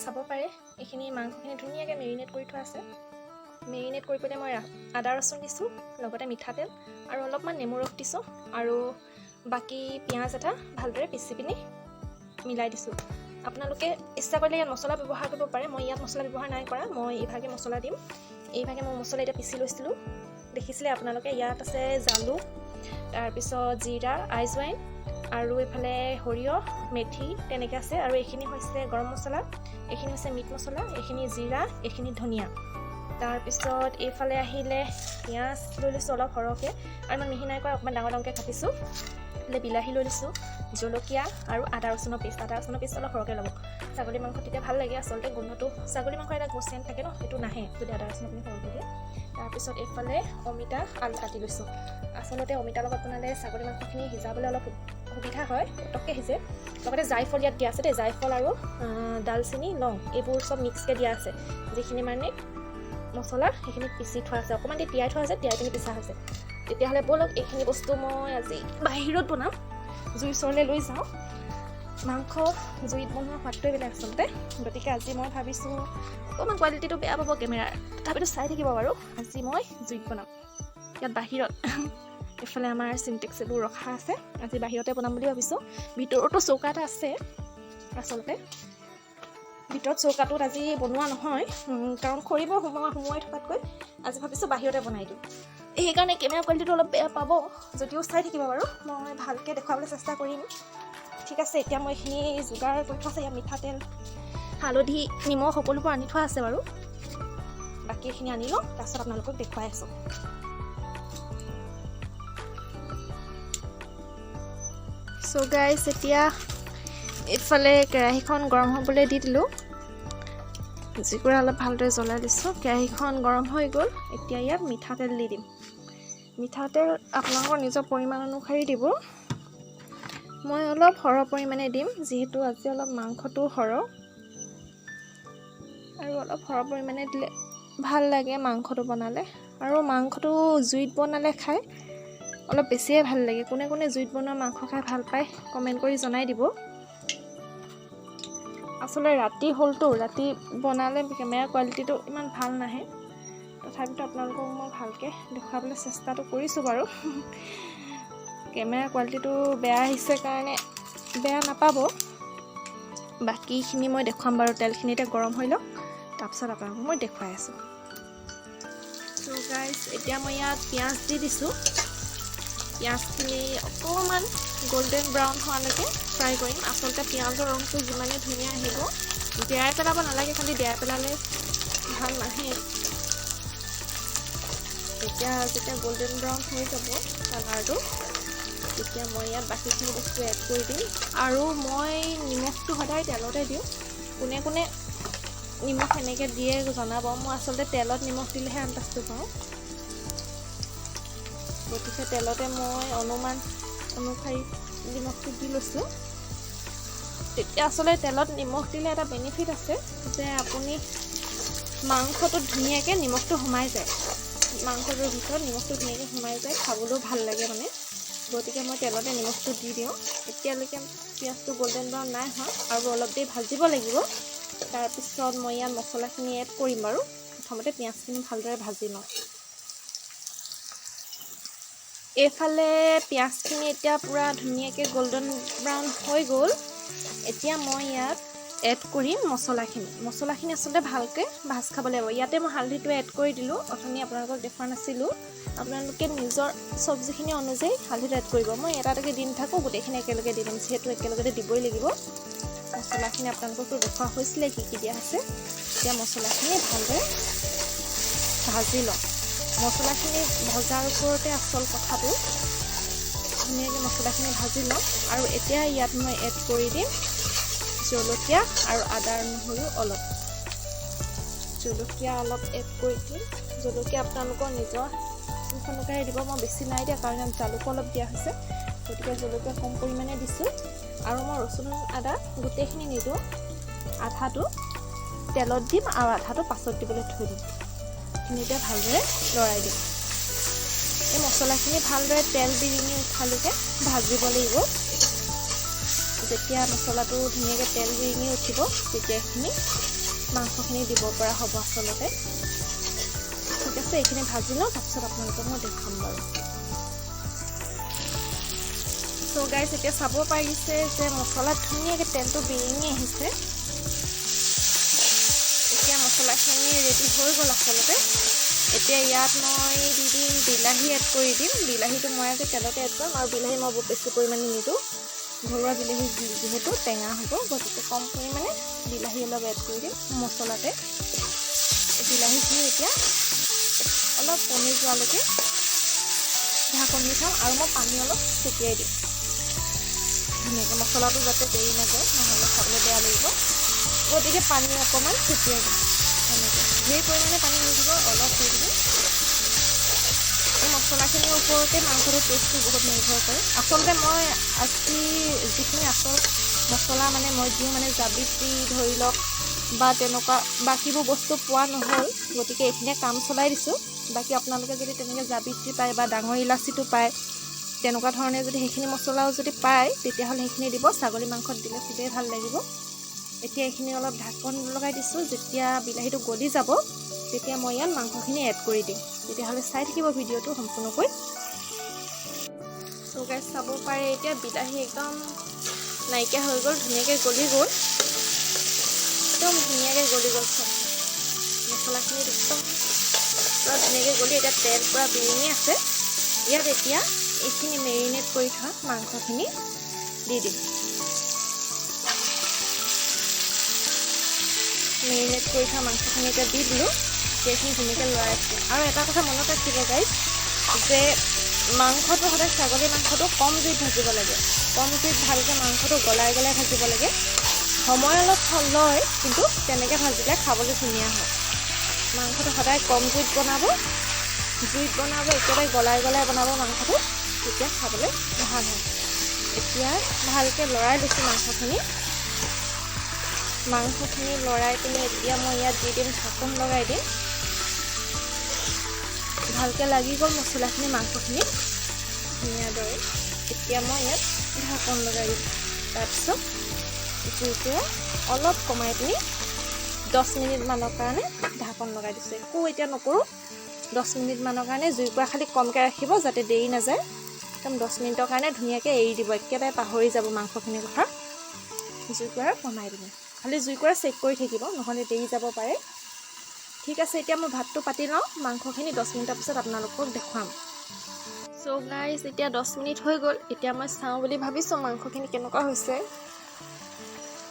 চাব পাৰে এইখিনি মাংসখিনি ধুনীয়াকৈ মেৰিনেট কৰি থোৱা আছে। মেৰিনেট কৰি পেলাই মই আদা ৰচুন দিছোঁ, লগতে মিঠাতেল আৰু অলপমান নেমু ৰস দিছোঁ আৰু বাকী পিঁয়াজ এটা ভালদৰে পিচি পিনি মিলাই দিছোঁ। আপোনালোকে ইচ্ছা কৰিলে ইয়াত মছলা ব্যৱহাৰ কৰিব পাৰে। মই ইয়াত মছলা ব্যৱহাৰ নাই কৰা, মই এইভাগে মছলা দিম। এইভাগে মই মছলা এতিয়া পিচি লৈছিলোঁ, দেখিছিলে আপোনালোকে। ইয়াত আছে জালুক, তাৰপিছত জিৰা, আইজৱাইন আৰু এইফালে সৰিয়হ, মেথি তেনেকৈ আছে। আৰু এইখিনি হৈছে গৰম মছলা, এইখিনি হৈছে মিট মছলা, এইখিনি জিৰা, এইখিনি ধনিয়া। তাৰপিছত এইফালে আহিলে পিঁয়াজ লৈ লৈছোঁ অলপ সৰহকৈ, আৰু ইমান মিহি নাই কৰা, অকণমান ডাঙৰ ডাঙৰকৈ কাটিছোঁ। এইফালে বিলাহী লৈ লৈছোঁ, জলকীয়া আৰু আদা ৰচুনৰ পেষ্ট। আদা ৰচুনৰ পেষ্ট অলপ সৰহকৈ ল'ব। ছাগলী মাংস তেতিয়া ভাল লাগে আচলতে, গোন্ধটো ছাগলী মাংসৰ এটা গোচেন থাকে ন, সেইটো নাহে যদি আদা ৰচুন আপুনি সৰহকৈ দিয়ে। তাৰপিছত এইফালে অমিতা, আলু কাটি লৈছোঁ। আচলতে অমিতাৰ লগত বনালে ছাগলী মাংসখিনি সিজাবলৈ অলপ সুবিধা হয়, পটককৈ সিজে। লগতে জাইফল ইয়াত দিয়া আছে দেই, জাইফল আৰু ডালচেনি, লং এইবোৰ চব মিক্সকৈ দিয়া আছে। যিখিনি মানে মছলা সেইখিনি পিচি থোৱা আছে, অকণমান দেৰি তিয়াই থোৱা আছে, তিয়াই পিনি পিছা হৈছে। তেতিয়াহ'লে ব'লক এইখিনি বস্তু মই আজি বাহিৰত বনাম, জুইৰ ওচৰলৈ লৈ যাওঁ। মাংস জুইত বনোৱা সোৱাদটোৱে বেলেগ আচলতে। গতিকে আজি মই ভাবিছোঁ অকণমান কোৱালিটিটো বেয়া পাব কেমেৰাৰ, তথাপিতো চাই থাকিব বাৰু। আজি মই জুইত বনাম ইয়াত বাহিৰত। এইফালে আমাৰ চিনটেক্স এইবোৰ ৰখা আছে, আজি বাহিৰতে বনাম বুলি ভাবিছোঁ। ভিতৰতো চৌকা এটা আছে আচলতে, ভিতৰত চৌকাটোত আজি বনোৱা নহয়, কাৰণ খৰিব সোমোৱাই থকাতকৈ আজি ভাবিছোঁ বাহিৰতে বনাই দিওঁ। সেইকাৰণে কেমেৰা কোৱালিটিটো অলপ বেয়া পাব, যদিও চাই থাকিব বাৰু, মই ভালকৈ দেখুৱাবলৈ চেষ্টা কৰিম। ঠিক আছে, এতিয়া মই এইখিনি যোগাৰ কৰি থোৱা আছে। ইয়াত মিঠাতেল, হালধি, নিমখ সকলোবোৰ আনি থোৱা আছে বাৰু। বাকী এইখিনি আনি লওঁ, তাৰপিছত আপোনালোকক দেখুৱাই আছোঁ। চ' গাইছ, এতিয়া এইফালে কেৰাহীখন গৰম হ'বলৈ দি দিলোঁ। জুইকুৰা অলপ ভালদৰে জ্বলাই দিছোঁ। কেৰাহীখন গৰম হৈ গ'ল। এতিয়া ইয়াত মিঠাতেল দি দিম। মিঠাতেল আপোনালোকৰ নিজৰ পৰিমাণ অনুসৰি দিব। মই অলপ সৰহ পৰিমাণে দিম, যিহেতু আজি অলপ মাংসটো সৰহ, আৰু অলপ সৰহ পৰিমাণে দিলে ভাল লাগে মাংসটো বনালে। আৰু মাংসটো জুইত বনালে খাই অলপ বেছিয়ে ভাল লাগে। কোনে কোনে জুইত বনোৱা মাংস খাই ভাল পায় কমেণ্ট কৰি জনাই দিব। আচলতে ৰাতি হ'লতো, ৰাতি বনালে কেমেৰা কোৱালিটিটো ইমান ভাল নাহে, তথাপিতো আপোনালোকক মই ভালকৈ দেখুৱাবলৈ চেষ্টাটো কৰিছোঁ বাৰু। কেমেৰা কোৱালিটিটো বেয়া আহিছে কাৰণে বেয়া নাপাব। বাকীখিনি মই দেখুৱাম বাৰু। তেলখিনি এতিয়া গৰম হৈ লওক, তাৰপিছত আপোনালোকক মই দেখুৱাই আছোঁ। চ' গাইছ, এতিয়া মই ইয়াত পিঁয়াজ দি দিছোঁ। পিঁয়াজখিনি অকণমান গল্ডেন ব্ৰাউন হোৱালৈকে ফ্ৰাই কৰিম। আচলতে পিঁয়াজৰ ৰংটো যিমানে ধুনীয়া আহিব, দেৰাই পেলাব নালাগে, খালি দেৰাই পেলালে ভাল নাহে। এতিয়া যেতিয়া গল্ডেন ব্ৰাউন হৈ যাব কালাৰটো, তেতিয়া মই ইয়াত বাকীখিনি বস্তু এড কৰি দিম। আৰু মই নিমখটো সদায় তেলতে দিওঁ। কোনে কোনে নিমখ এনেকৈ দিয়ে জনাব। মই আচলতে তেলত নিমখ দিলেহে আন্দাজটো পাওঁ, গতিকে তেলতে মই অনুমান অনুসৰি নিমখটো দি লৈছোঁ। তেতিয়া আচলতে তেলত নিমখ দিলে এটা বেনিফিট আছে যে আপুনি মাংসটোত ধুনীয়াকৈ নিমখটো সোমাই যায়, মাংসটোৰ ভিতৰত নিমখটো ধুনীয়াকৈ সোমাই যায়, খাবলৈও ভাল লাগে মানে। গতিকে মই তেলতে নিমখটো দি দিওঁ। এতিয়ালৈকে পিঁয়াজটো গল্ডেন ব্ৰাউন নাই হোৱা, আৰু অলপ দেৰি ভাজিব লাগিব। তাৰপিছত মই ইয়াত মছলাখিনি এড কৰিম বাৰু। প্ৰথমতে পিঁয়াজখিনি ভালদৰে ভাজি লওঁ। এইফালে পিঁয়াজখিনি এতিয়া পূৰা ধুনীয়াকৈ গল্ডেন ব্ৰাউন হৈ গ'ল। এতিয়া মই ইয়াত এড কৰিম মছলাখিনি আচলতে ভালকৈ ভাজ খাব লাগিব। ইয়াতে মই হালধিটো এড কৰি দিলোঁ, অথনি আপোনালোকক দেখুওৱা নাছিলোঁ। আপোনালোকে নিজৰ চব্জিখিনি অনুযায়ী হালধিটো এড কৰিব। মই এটা এটাকৈ দি নাথাকোঁ, গোটেইখিনি একেলগে দি দিম, যিহেতু একেলগতে দিবই লাগিব। মছলাখিনি আপোনালোককতো দেখুওৱা হৈছিলে কি কি দিয়া আছে। এতিয়া মছলাখিনি ভালদৰে ভাজি লওঁ। মছলাখিনি ভজাৰ ওপৰতে আচল কথাটো। ধুনীয়াকৈ মছলাখিনি ভাজি লওঁ। আৰু এতিয়া ইয়াত মই এড কৰি দিম জলকীয়া আৰু আদা নহৰু অলপ। জলকীয়া অলপ এড কৰি দিম। জলকীয়া আপোনালোকৰ নিজৰ অনুসাৰে দিব। মই বেছি নাই দিয়া, কাৰণ ইয়াত জালুকো অলপ দিয়া হৈছে, গতিকে জলকীয়া কম পৰিমাণে দিছোঁ। আৰু মই ৰচুন আদা গোটেইখিনি নিদিওঁ, আধাটো তেলত দিম আৰু আধাটো পাছত দিবলৈ থৈ দিম। এইখিনিতে ভালদৰে লৰাই দিম। এই মছলাখিনি ভালদৰে তেল বিৰিঙি উঠালৈকে ভাজিব লাগিব। যেতিয়া মছলাটো ধুনীয়াকৈ তেল বিৰিঙি উঠিব তেতিয়া এইখিনি মাংসখিনি দিব পৰা হ'ব আচলতে। ঠিক আছে, এইখিনি ভাজি লওঁ, তাৰপিছত আপোনালোকক মই দেখাম বাৰু। চ' গাইজ এতিয়া চাব পাৰিছে যে মছলাত ধুনীয়াকৈ তেলটো বিৰিঙি আহিছে। এতিয়া মছলাখিনি ৰেডি হৈ গ'ল আচলতে। এতিয়া ইয়াত মই দি দিম বিলাহী এড কৰি দিম। বিলাহীটো মই আজি তেলতে এড কৰিম, আৰু বিলাহী মই বহুত বেছি পৰিমাণে নিদিওঁ, ঘৰুৱা বিলাহী যিহেতু টেঙা হ'ব, গতিকে কম পৰিমাণে বিলাহী অলপ এড কৰি দিম মছলাতে। বিলাহীখিনি এতিয়া অলপ কমি যোৱালৈকে ঢাকন দি থম, আৰু মই পানী অলপ ছটিয়াই দিম ধুনীয়াকৈ, মছলাটো যাতে দেৰি নাযায়, নহ'লে খাবলৈ বেয়া লাগিব, গতিকে পানী অকণমান ছটিয়াই দিম। এনেকৈ ধেৰ পৰিমাণে পানী নিদিব, অলপ দি দিব। এই মছলাখিনিৰ ওপৰতে মাংসটোৰ টেষ্টটো বহুত নিৰ্ভৰ কৰে। আচলতে মই আজি যিখিনি আচল মছলা মানে মই দিওঁ, মানে জাবিত্ৰী ধৰি লওক বা তেনেকুৱা বাকীবোৰ বস্তু পোৱা নহ'ল, গতিকে এইখিনিয়ে কাম চলাই দিছোঁ। বাকী আপোনালোকে যদি তেনেকৈ জাবিত্ৰী পায় বা ডাঙৰ ইলাচিটো পায়, তেনেকুৱা ধৰণে যদি সেইখিনি মছলাও যদি পায়, তেতিয়াহ'লে সেইখিনি দিব। ছাগলী মাংসত দিলে খুবেই ভাল লাগিব। এতিয়া এইখিনি অলপ ঢাকন লগাই দিছোঁ। যেতিয়া বিলাহীটো গলি যাব, তেতিয়া মই ইয়াত মাংসখিনি এড কৰি দিম। তেতিয়াহ'লে চাই থাকিব ভিডিঅ'টো সম্পূৰ্ণকৈ। চ' গাইজ চাব পাৰে এতিয়া বিলাহী একদম নাইকিয়া হৈ গ'ল, ধুনীয়াকৈ গলি গ'ল, একদম ধুনীয়াকৈ গলি গ'ল চব মছলাখিনি, একদম পূৰা ধুনীয়াকৈ গলি এতিয়া তেল পূৰা বিৰিঙি আছে। ইয়াত এতিয়া এইখিনি মেৰিনেট কৰি থোৱা মাংসখিনি দি দিম। মেৰিনেট কৰি থোৱা মাংসখিনি এতিয়া দি দিলোঁ। এইখিনি ধুনীয়াকৈ লৰাই আছোঁ। আৰু এটা কথা মনত ৰাখিব গাইজ, যে মাংসটো সদায় ছাগলী মাংসটো কম জুইত ভাজিব লাগে। কম জুইত ভালকৈ মাংসটো গলাই গলাই ভাজিব লাগে। সময় অলপ লয়, কিন্তু তেনেকৈ ভাজিলে খাবলৈ ধুনীয়া হয়। মাংসটো সদায় কম জুইত বনাব, একেবাৰে গলাই গলাই বনাব মাংসটো, তেতিয়া খাবলৈ ভাল হয়। এতিয়া ভালকৈ লৰাই লৈছোঁ মাংসখিনি লৰাই পিনি এতিয়া মই ইয়াত দি দিম, ঢাকন লগাই দিম। ভালকৈ লাগি গ'ল মছলাখিনি মাংসখিনি ধুনীয়া দৰে। এতিয়া মই ইয়াত ঢাকন লগাই দিম। তাৰপিছত জুইটো অলপ কমাই পিনি 10 মিনিটমানৰ কাৰণে ঢাকন লগাই দিছোঁ। একো এতিয়া নকৰোঁ, 10 মিনিটমানৰ কাৰণে জুইৰ পৰা খালি কমকৈ ৰাখিব, যাতে দেৰি নাযায়। একদম 10 মিনিটৰ কাৰণে ধুনীয়াকৈ এৰি দিব, একেবাৰে পাহৰি যাব মাংসখিনিৰ কথা। জুইৰ পৰা কমাই দিব, খালি জুইৰ পৰা চেক কৰি থাকিব, নহ'লে দেৰি যাব পাৰে। ঠিক আছে, এতিয়া মই ভাতটো পাতি লওঁ, মাংসখিনি 10 মিনিটৰ পিছত আপোনালোকক দেখুৱাম। চ' গাইজ এতিয়া 10 মিনিট হৈ গ'ল। এতিয়া মই চাওঁ বুলি ভাবিছোঁ মাংসখিনি কেনেকুৱা হৈছে।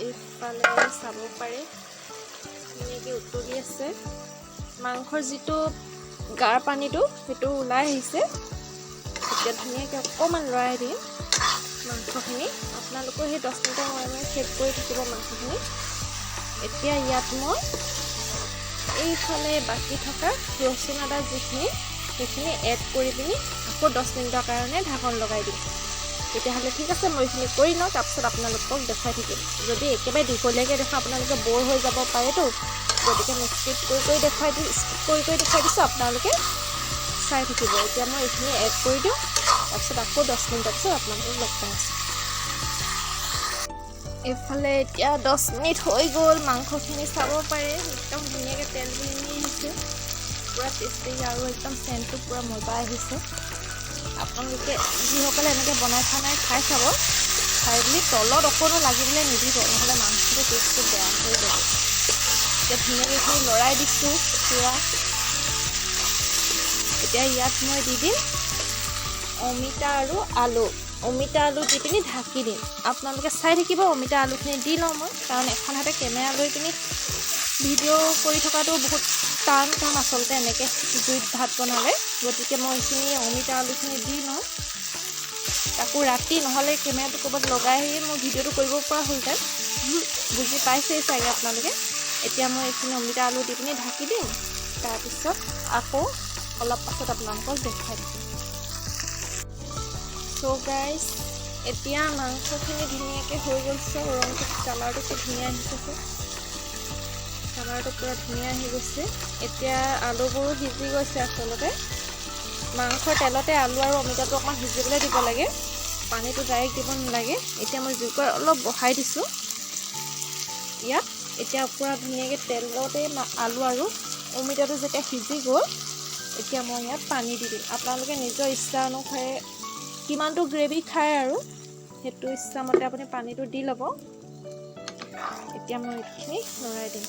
এইফালে চাব পাৰে ধুনীয়াকৈ উতলি আছে। মাংসৰ যিটো গাৰ পানীটো সেইটো ওলাই আহিছে। এতিয়া ধুনীয়াকৈ অকণমান লৰাই দিম মাংসখিনি। আপোনালোকেও সেই 10 মিনিটৰ মূৰে চেক কৰি থাকিব মাংসখিনি। এতিয়া ইয়াত মই এইফালে বাকী থকা ৰচুন আদা যিখিনি, সেইখিনি এড কৰি পিনি আকৌ 10 মিনিটৰ কাৰণে ঢাকন লগাই দিম। তেতিয়াহ'লে ঠিক আছে, মই এইখিনি কৰি লওঁ, তাৰপিছত আপোনালোকক দেখাই থাকিম। যদি একেবাৰে দীঘলীয়াকৈ দেখাওঁ আপোনালোকে ব'ৰ হৈ যাব পাৰেতো, গতিকে মই স্কিপ কৰি দেখুৱাই দিছোঁ, আপোনালোকে চাই থাকিব। এতিয়া মই এইখিনি এড কৰি দিওঁ, তাৰপিছত আকৌ 10 মিনিটৰ পিছত আপোনালোকক লগ পাই আছোঁ। এইফালে এতিয়া 10 মিনিট হৈ গ'ল, মাংসখিনি চাব পাৰে একদম ধুনীয়াকৈ তেল বিৰিঙি আহিছে, পূৰা টেষ্টি, আৰু একদম চেণ্টটো পূৰা মজা আহিছে। আপোনালোকে যিসকলে এনেকৈ বনাই খোৱা নাই, খাই চাব। খাই বুলি তলত অকণো লাগিবলৈ নিদিব, নহ'লে মাংসটো টেষ্টটো বেয়া হৈ যাব। এতিয়া ধুনীয়াকৈ এইখিনি লৰাই দিছোঁ পূৰা। এতিয়া ইয়াত মই দি দিম অমিতা আৰু আলু। অমিতা আলু দি পিনি ঢাকি দিম। আপোনালোকে চাই থাকিব, অমিতা আলুখিনি দি লওঁ মই, কাৰণ এখন হাতে কেমেৰা লৈ পিনি ভিডিঅ' কৰি থকাটো বহুত টান কাম আচলতে এনেকৈ জুইত ভাত বনালে। গতিকে মই এইখিনি অমিতা আলুখিনি দি লওঁ। তাকো ৰাতি, নহ'লে কেমেৰাটো ক'ৰবাত লগাই আহি মোৰ ভিডিঅ'টো কৰিব পৰা হ'লহেঁতেন। বুজি পাইছেই চাগে আপোনালোকে। এতিয়া মই এইখিনি অমিতা আলু দি পিনি ঢাকি দিম, তাৰপিছত আকৌ অলপ পাছত আপোনালোকক দেখাই দিম। চ' গাইজ এতিয়া মাংসখিনি ধুনীয়াকৈ হৈ গৈছে, ৰংটো কালাৰটো খুব ধুনীয়া আহিছে, কালাৰটো পূৰা ধুনীয়া আহি গৈছে। এতিয়া আলুবোৰো সিজি গৈছে। আচলতে মাংসৰ তেলতে আলু আৰু অমিতাটো অকণমান সিজিবলৈ দিব লাগে, পানীটো ডাইৰেক্ট দিব নালাগে। এতিয়া মই জুইকুৰা অলপ বঢ়াই দিছোঁ ইয়াত। এতিয়া পূৰা ধুনীয়াকৈ তেলতে আলু আৰু অমিতাটো যেতিয়া সিজি গ'ল, এতিয়া মই ইয়াত পানী দি দিম। আপোনালোকে নিজৰ ইচ্ছা অনুসাৰে কিমানটো গ্ৰেভি খায় আৰু সেইটো ইচ্ছামতে আপুনি পানীটো দি ল'ব। এতিয়া মই এইখিনি লৰাই দিম।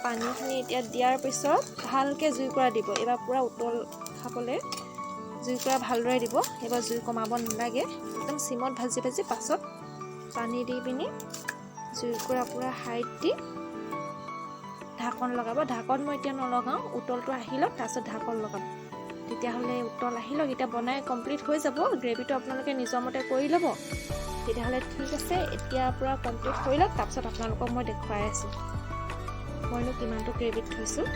পানীখিনি এতিয়া দিয়াৰ পিছত ভালকৈ জুইকুৰা দিব। এইবাৰ পূৰা উতল খাবলৈ জুইকুৰা ভালদৰে দিব। এইবাৰ জুই কমাব নালাগে, একদম চিমত ভাজি ভাজি পাছত পানী দি পিনি জুইকুৰা পূৰা হাইত দি ঢাকন লগাব। ঢাকন মই এতিয়া নলগাওঁ, উতলটো আহি লওক তাৰপিছত ঢাকন লগাম। তেতিয়াহ'লে উতল আহি লওক, এতিয়া বনাই কমপ্লিট হৈ যাব। গ্ৰেভিটো আপোনালোকে নিজৰ মতে কৰি ল'ব। তেতিয়াহ'লে ঠিক আছে, এতিয়া পূৰা কমপ্লিট হৈ লওক, তাৰপিছত আপোনালোকক মই দেখুৱাই আছোঁ মইনো কিমানটো গ্ৰেভিত থৈছোঁ।